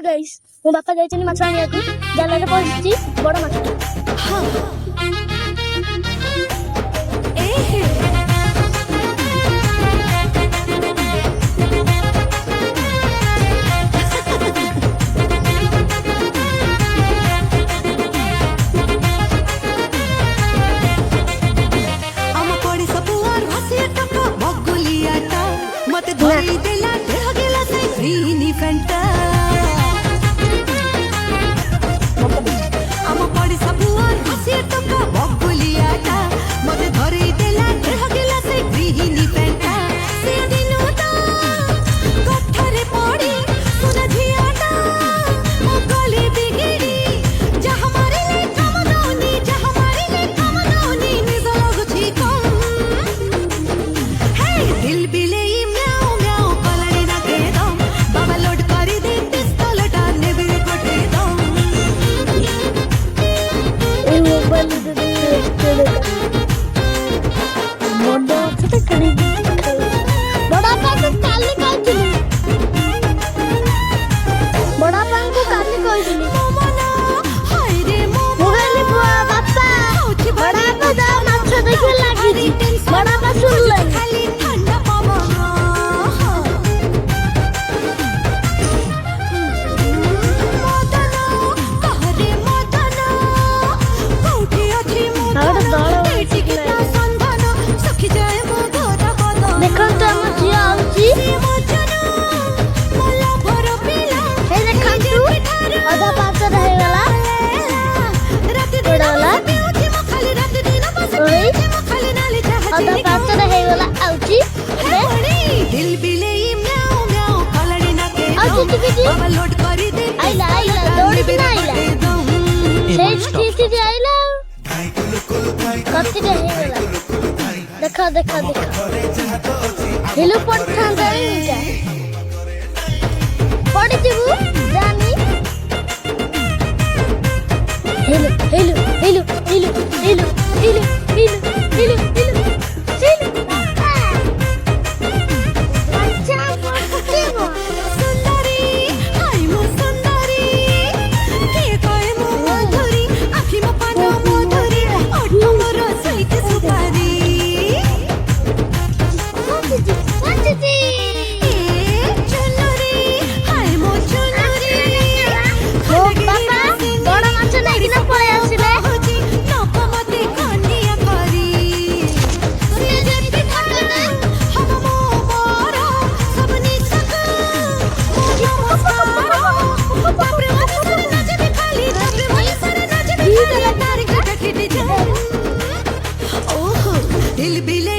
Guys मो बापा जाइछन माछ आनियाकू जालारे पड़छि बड़ माछ। हां ए हे आम पड़ी सबुआर हसिया टका बगुलियाटा मते धरी देला देह गेला से ग्रीनी फंटा आम पड़ी सबुआर हसिया टका बगुलियाटा मते धरी देला देह गेला से ग्रीनी फंटा से दिनुटा कठरे पड़ी सुना झियाटा ओ गली बिगिड़ी जहां मारे ले कमदोनी जहां मारे ले कमदोनी निजल गुछी कम हे दिल बिले म्याऊ म्याऊ कलड़ी ना के दम बाबा लोड करी दे पिस्तौल टाने भी कोटे दम ए मोबाइल दे मोडो फटे करी बड़ा पास काली कहथिली बड़ा पान को काली कहथिली मना हाय रे मोबाइल बुआ बापा बड़ा पा दा माछ देखे लागी बड़ा पा सुन ले खाली ठंडा पवन मदन कहरे मदन कोठी अछि और मदन दଳ एठी कितना संधान सखी जाए मो घोरा बदन देखो तो हम जिया आउची मदन मला भर पिला हे देखा तू आधा पास रहे वाला रात दिन बड़ाला पिउची म खाली रात दिन बस ओए पिउची म खाली नाली चाहती आधा पास रहे वाला आउची दिल बिले म्याऊ म्याऊ कलड़ी ना के आउची टिकी बाबा लोड करी दे आइला आइला दौड़ी भी ना आइला से स्थिति आइला कति रहे वाला देखा देखा देखा हिलू पड़था जाई जा पड़ी जीवू जानी हिलू हिलू हिलू हिलू हिलू हिलू हिलू हिलू हिलू हिलू अच्छा पड़तीबो सुंदरी हाय मो सुंदरी के कहे मो मधुरी आखी म पानो मधुरी ओठो मोर स्वीट सुपारी पंचजी ए चुनरी हाय मो चुनरी हो बाबा बड़ माछ नाही ना पळे आसिले होची नप मते कनिया करी से जेती फटना हम मो मोरा सबनी सक मोया मस्तारा बापरे बापरे नाच दे खाली बापरे मोया सारे नाच दे खाली तारी कट खिट जा ओहो दिल बिले